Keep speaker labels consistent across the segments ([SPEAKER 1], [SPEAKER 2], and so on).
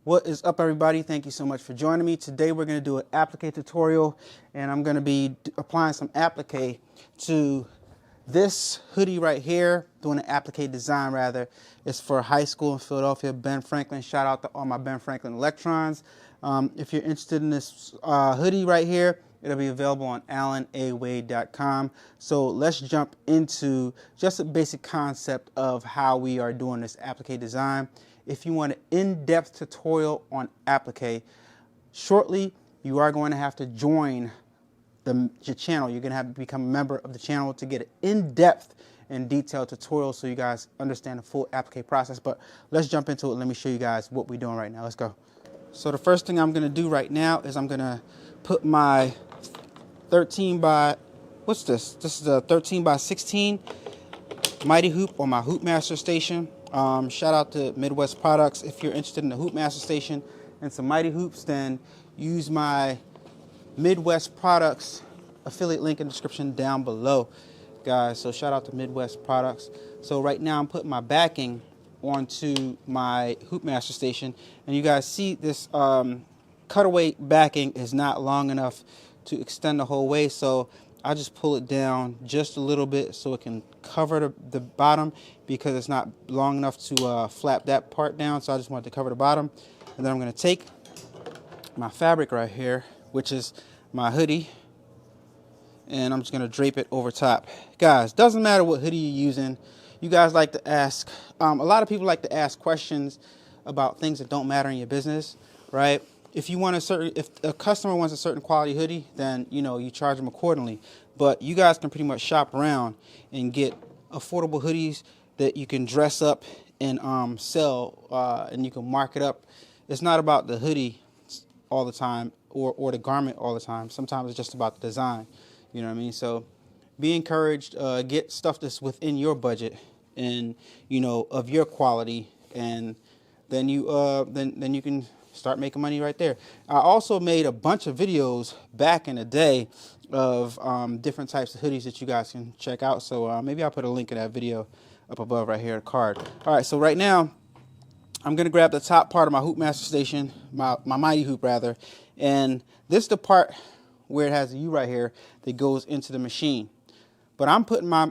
[SPEAKER 1] What is up, everybody? Thank you so much for joining me. Today we're going to do an applique tutorial, and I'm going to be applying some applique to this hoodie right here, doing an applique design rather. It's for high school in Philadelphia, Ben Franklin. Shout out to all my Ben Franklin electrons. If you're interested in this hoodie right here, it'll be available on allenawade.com. So let's jump into just a basic concept of how we are doing this applique design. If you want an in-depth tutorial on applique, shortly you are going to have to join your channel. You're going to have to become a member of the channel to get an in-depth and detailed tutorial so you guys understand the full applique process. But let's jump into it. Let me show you guys what we're doing right now. Let's go. So the first thing I'm going to do right now is I'm going to put my 13 by, what's this? This is a 13 by 16 mighty hoop on my Hoopmaster station. Shout out to Midwest Products. If you're interested in the Hoopmaster station and some mighty hoops, then use my Midwest Products affiliate link in the description down below, guys. So shout out to Midwest Products. So right now I'm putting my backing onto my Hoopmaster station, and you guys see this cutaway backing is not long enough to extend the whole way, so I just pull it down just a little bit so it can cover the bottom, because it's not long enough to flap that part down. So I just want to cover the bottom, and then I'm going to take my fabric right here, which is my hoodie, and I'm just going to drape it over top. Guys, doesn't matter what hoodie you're using. You guys like to ask, a lot of people like to ask questions about things that don't matter in your business, right? If a customer wants a certain quality hoodie, then you charge them accordingly. But you guys can pretty much shop around and get affordable hoodies that you can dress up and sell, and you can mark it up. It's not about the hoodie all the time or the garment all the time. Sometimes it's just about the design. You know what I mean? So be encouraged. Get stuff that's within your budget and of your quality, and then you can start making money right there. I also made a bunch of videos back in the day of different types of hoodies that you guys can check out. So maybe I'll put a link in that video up above right here, a card. All right, so right now I'm gonna grab the top part of my Hoopmaster station, my mighty hoop rather, and this is the part where it has a U right here that goes into the machine. But I'm putting my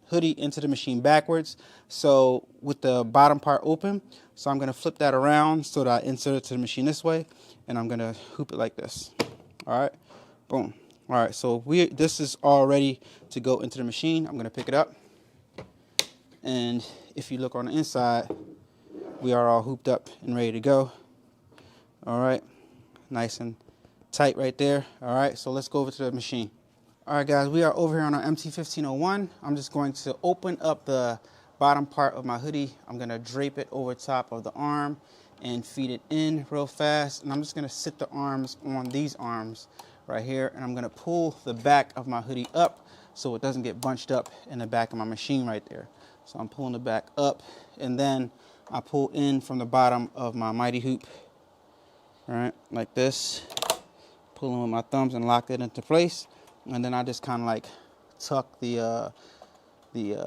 [SPEAKER 1] hoodie into the machine backwards, so with the bottom part open. So I'm going to flip that around so that I insert it to the machine this way, and I'm going to hoop it like this. All right, boom. All right, so this is all ready to go into the machine. I'm going to pick it up, and if you look on the inside, we are all hooped up and ready to go. All right, nice and tight right there. All right, so let's go over to the machine. All right, guys, we are over here on our MT-1501. I'm just going to open up the bottom part of my hoodie. I'm going to drape it over top of the arm and feed it in real fast. And I'm just going to sit the arms on these arms right here. And I'm going to pull the back of my hoodie up so it doesn't get bunched up in the back of my machine right there. So I'm pulling the back up, and then I pull in from the bottom of my mighty hoop, all right, like this. Pulling with my thumbs and lock it into place. And then I just kind of like tuck the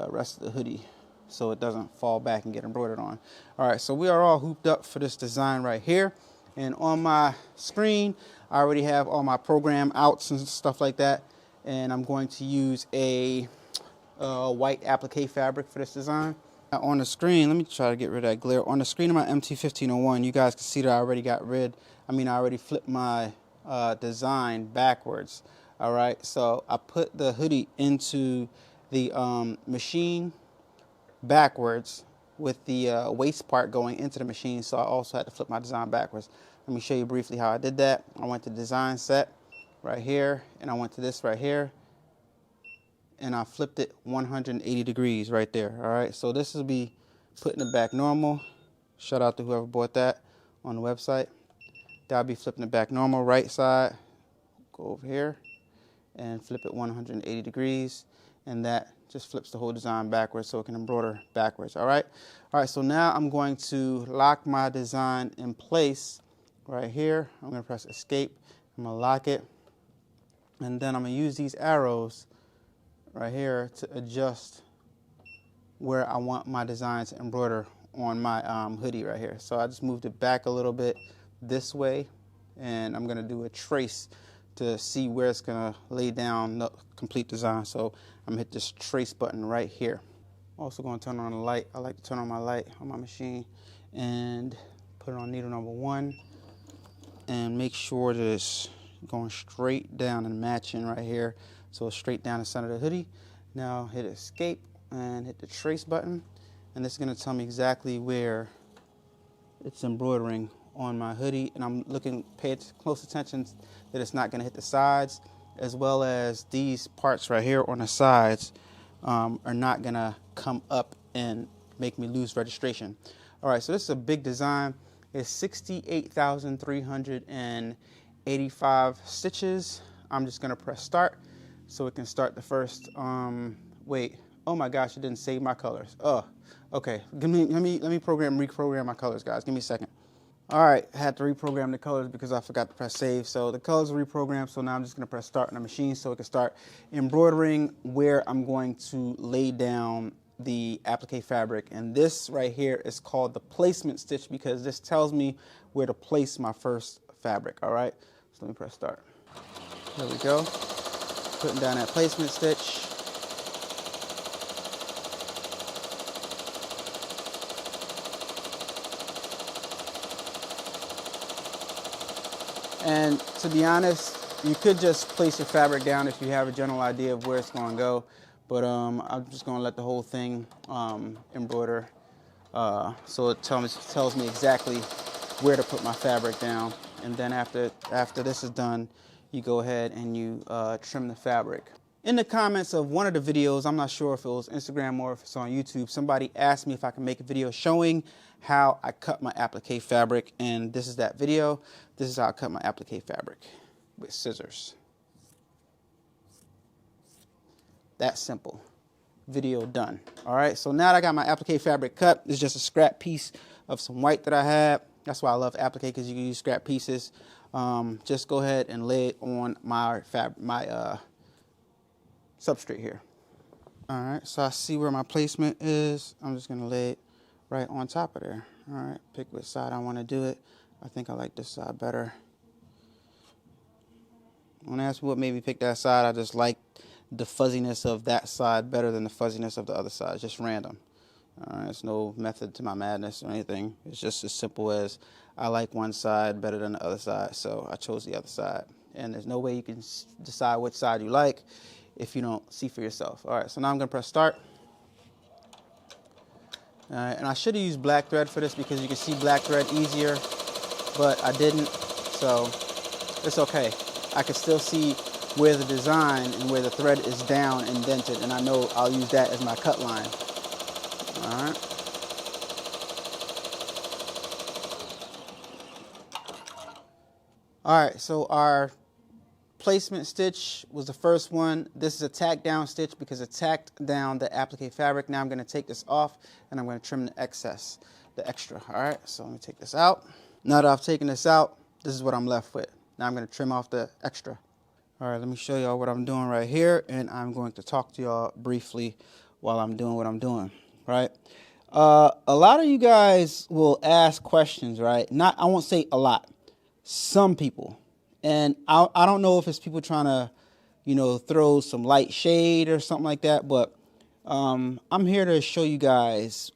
[SPEAKER 1] rest of the hoodie so it doesn't fall back and get embroidered on. All right, so we are all hooped up for this design right here. And on my screen, I already have all my program outs and stuff like that. And I'm going to use a white applique fabric for this design. Now on the screen, let me try to get rid of that glare. On the screen of my MT-1501, you guys can see that I already flipped my design backwards. All right, so I put the hoodie into the machine backwards with the waist part going into the machine, so I also had to flip my design backwards. Let me show you briefly how I did that. I went to design set right here, and I went to this right here, and I flipped it 180 degrees right there. All right, so this will be putting it back normal. Shout out to whoever bought that on the website. That'll be flipping it back normal, right side. Go over here and flip it 180 degrees, and that just flips the whole design backwards so it can embroider backwards. All right, so now I'm going to lock my design in place right here. I'm going to press escape. I'm going to lock it, and then I'm going to use these arrows right here to adjust where I want my design to embroider on my hoodie right here. So I just moved it back a little bit this way, and I'm gonna do a trace to see where it's gonna lay down the complete design. So I'm gonna hit this trace button right here. Also gonna turn on the light. I like to turn on my light on my machine and put it on needle number 1 and make sure that it's going straight down and matching right here. So it's straight down the center of the hoodie. Now hit escape and hit the trace button, and this is gonna tell me exactly where it's embroidering on my hoodie, and I'm looking, pay close attention that it's not gonna hit the sides, as well as these parts right here on the sides are not gonna come up and make me lose registration. All right, so this is a big design. It's 68,385 stitches. I'm just gonna press start so it can start the first, wait, oh my gosh, it didn't save my colors. Oh, okay, let me reprogram my colors, guys. Give me a second. All right, I had to reprogram the colors because I forgot to press save. So the colors are reprogrammed, so now I'm just gonna press start on the machine so it can start embroidering where I'm going to lay down the applique fabric. And this right here is called the placement stitch because this tells me where to place my first fabric, all right? So let me press start. There we go. Putting down that placement stitch. And to be honest, you could just place your fabric down if you have a general idea of where it's going to go. But I'm just going to let the whole thing embroider. So it tells me exactly where to put my fabric down. And then after this is done, you go ahead and you trim the fabric. In the comments of one of the videos, I'm not sure if it was Instagram or if it's on YouTube, somebody asked me if I can make a video showing how I cut my applique fabric, and this is that video. This is how I cut my applique fabric with scissors. That simple. Video done. All right, so now that I got my applique fabric cut, it's just a scrap piece of some white that I had. That's why I love applique, because you can use scrap pieces. Just go ahead and lay it on my substrate here. All right, so I see where my placement is. I'm just gonna lay it right on top of there. All right, pick which side I wanna do it. I think I like this side better. Don't ask me what made me pick that side. I just like the fuzziness of that side better than the fuzziness of the other side. It's just random. All right, there's no method to my madness or anything. It's just as simple as I like one side better than the other side, so I chose the other side. And there's no way you can decide which side you like if you don't see for yourself. All right, so now I'm gonna press start. All right, and I should have used black thread for this because you can see black thread easier, but I didn't, so it's okay. I can still see where the design and where the thread is down indented, and I know I'll use that as my cut line. All right. All right, so our placement stitch was the first one. This is a tack down stitch because it tacked down the applique fabric. Now I'm going to take this off and I'm going to trim the excess, the extra. All right, so let me take this out. Now that I've taken this out, this is what I'm left with. Now I'm going to trim off the extra. All right, let me show y'all what I'm doing right here, and I'm going to talk to y'all briefly while I'm doing what I'm doing, right? A lot of you guys will ask questions, right? I won't say a lot. Some people. And I don't know if it's people trying to, you know, throw some light shade or something like that, but I'm here to show you guys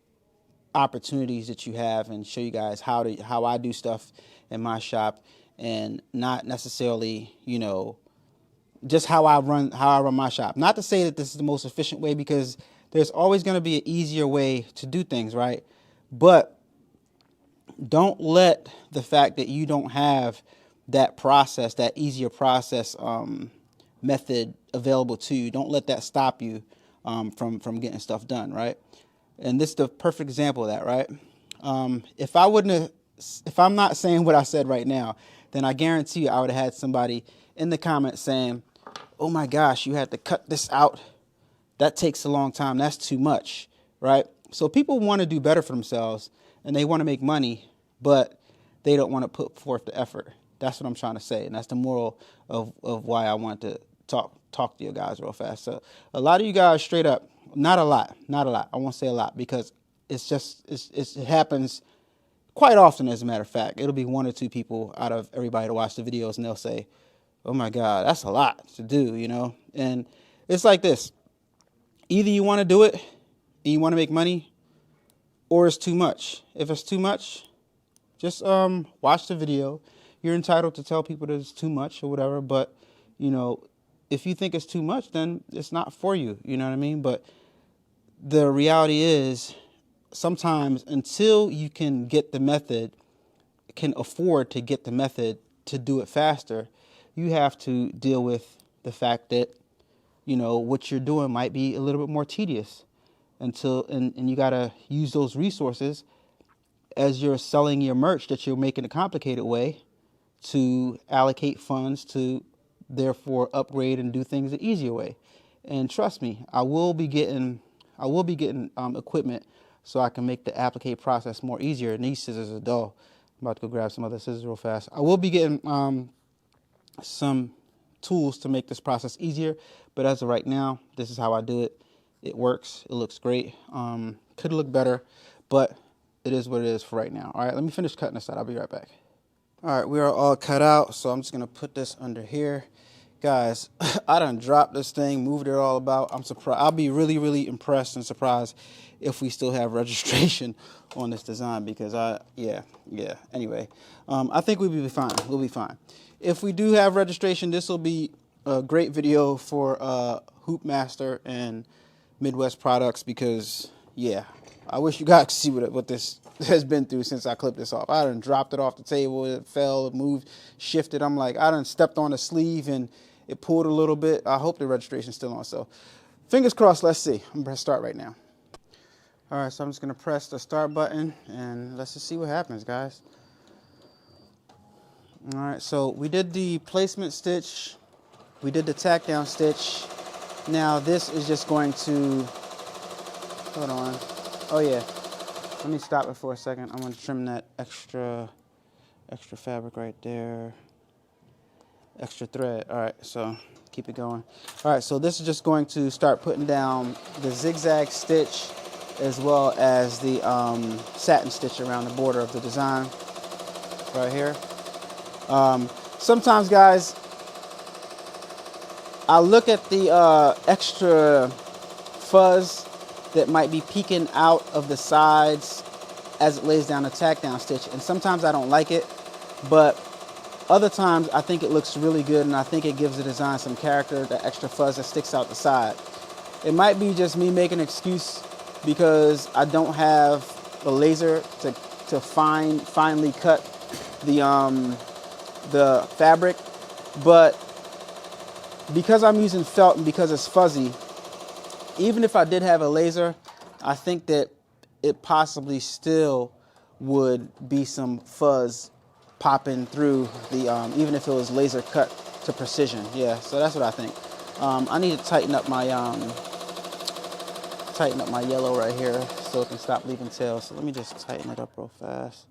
[SPEAKER 1] opportunities that you have and show you guys how I do stuff in my shop, and not necessarily, you know, just how I run my shop. Not to say that this is the most efficient way, because there's always going to be an easier way to do things, right? But don't let the fact that you don't have that process, that easier process method available to you, don't let that stop you from getting stuff done, right? And this is the perfect example of that, right? If I'm not saying what I said right now, then I guarantee you I would have had somebody in the comments saying, oh my gosh, you had to cut this out. That takes a long time. That's too much, right? So people want to do better for themselves and they want to make money, but they don't want to put forth the effort. That's what I'm trying to say. And that's the moral of why I want to talk to you guys real fast. So a lot of you guys straight up, not a lot. I won't say a lot, because it happens quite often, as a matter of fact. It'll be 1 or 2 people out of everybody to watch the videos, and they'll say, oh my God, that's a lot to do, you know? And it's like this. Either you want to do it and you want to make money, or it's too much. If it's too much, just watch the video. You're entitled to tell people that it's too much or whatever, but, you know, if you think it's too much, then it's not for you, you know what I mean? But the reality is, sometimes until you can get the method, can afford to get the method to do it faster, you have to deal with the fact that, you know, what you're doing might be a little bit more tedious and you got to use those resources as you're selling your merch that you're making a complicated way to allocate funds to therefore upgrade and do things the easier way. And trust me, I will be getting equipment so I can make the applique process more easier. And these scissors are dull. I'm about to go grab some other scissors real fast. I will be getting some tools to make this process easier, but as of right now, this is how I do it. It works. It looks great. Could look better, but it is what it is for right now. All right, let me finish cutting this out. I'll be right back. All right, we are all cut out, so I'm just gonna put this under here. Guys, I done dropped this thing, moved it all about. I'm surprised. I'll be really, really impressed and surprised if we still have registration on this design, because yeah. Anyway, I think we'll be fine. We'll be fine. If we do have registration, this will be a great video for Hoopmaster and Midwest Products, because yeah, I wish you guys could see what this has been through since I clipped this off. I done dropped it off the table, it fell, it moved, shifted. I'm like, I done stepped on the sleeve and it pulled a little bit. I hope the registration's still on. So fingers crossed, let's see. I'm gonna start right now. All right, so I'm just gonna press the start button and let's just see what happens, guys. All right, so we did the placement stitch, we did the tack down stitch. Now this is just going to, hold on. Oh yeah, let me stop it for a second. I'm gonna trim that extra fabric right there. Extra thread. All right, so keep it going. All right, so this is just going to start putting down the zigzag stitch as well as the satin stitch around the border of the design right here. Sometimes, guys, I look at the extra fuzz that might be peeking out of the sides as it lays down the tack down stitch, and sometimes I don't like it, but other times I think it looks really good, and I think it gives the design some character, the extra fuzz that sticks out the side. It might be just me making an excuse because I don't have a laser to finely cut the fabric, but because I'm using felt and because it's fuzzy, even if I did have a laser, I think that it possibly still would be some fuzz popping through the, even if it was laser cut to precision. Yeah, so that's what I think. I need to tighten up my yellow right here so it can stop leaving tails. So let me just tighten it up real fast.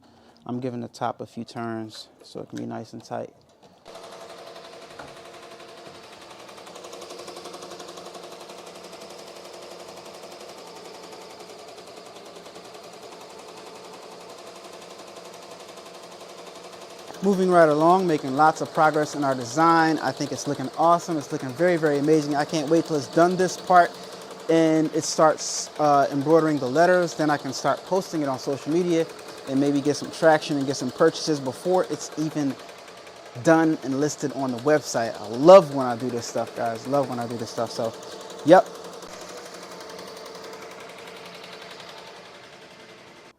[SPEAKER 1] I'm giving the top a few turns so it can be nice and tight. Moving right along, making lots of progress in our design. I think it's looking awesome. It's looking very, very amazing. I can't wait till it's done this part and it starts embroidering the letters. Then I can start posting it on social media and maybe get some traction and get some purchases before it's even done and listed on the website. I love when I do this stuff, guys. Love when I do this stuff. So, yep.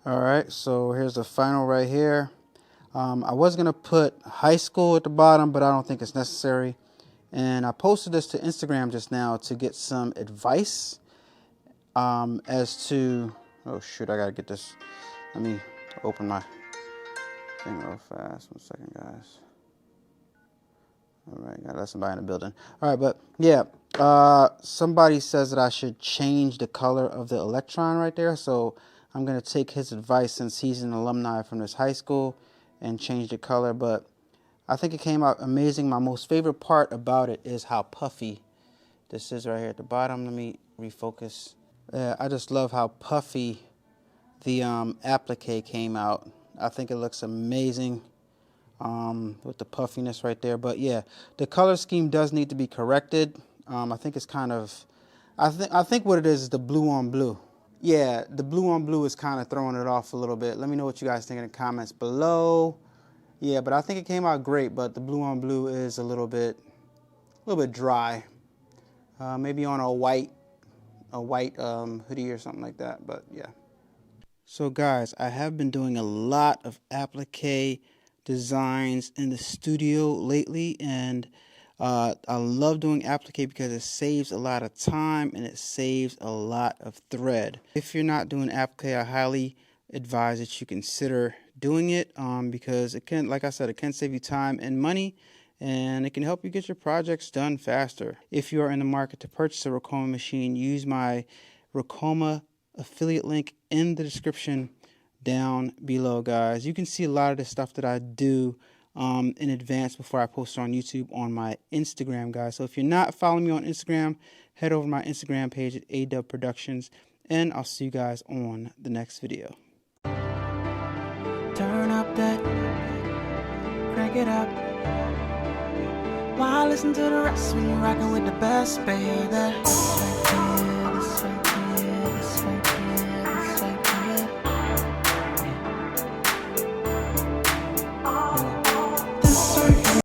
[SPEAKER 1] All right, so here's the final right here. I was gonna put high school at the bottom, but I don't think it's necessary. And I posted this to Instagram just now to get some advice as to, oh shoot, I gotta get this. Let me open my thing real fast. 1 second, guys. All right, gotta let somebody in the building. All right, but yeah, somebody says that I should change the color of the electron right there. So I'm gonna take his advice since he's an alumni from this high school and change the color, but I think it came out amazing. My most favorite part about it is how puffy this is right here at the bottom. Let me refocus. I just love how puffy the applique came out. I think it looks amazing with the puffiness right there. But yeah, the color scheme does need to be corrected. I think it's kind of, I think what it is the blue on blue. Yeah, the blue on blue is kind of throwing it off a little bit. Let me know what you guys think in the comments below. Yeah, but I think it came out great, but the blue on blue is a little bit dry. Maybe on a white hoodie or something like that, but yeah. So guys, I have been doing a lot of applique designs in the studio lately, and I love doing applique because it saves a lot of time and it saves a lot of thread. If you're not doing applique, I highly advise that you consider doing it because it can, like I said, it can save you time and money, and it can help you get your projects done faster. If you are in the market to purchase a Ricoma machine, use my Ricoma affiliate link in the description down below, guys. You can see a lot of the stuff that I do in advance before I post it on YouTube on my Instagram, guys. So if you're not following me on Instagram, head over to my Instagram page at A-Dubb.Productions, and I'll see you guys on the next video.
[SPEAKER 2] Turn up that, crank it up. Why listen to the rest when you're rocking with the best, baby?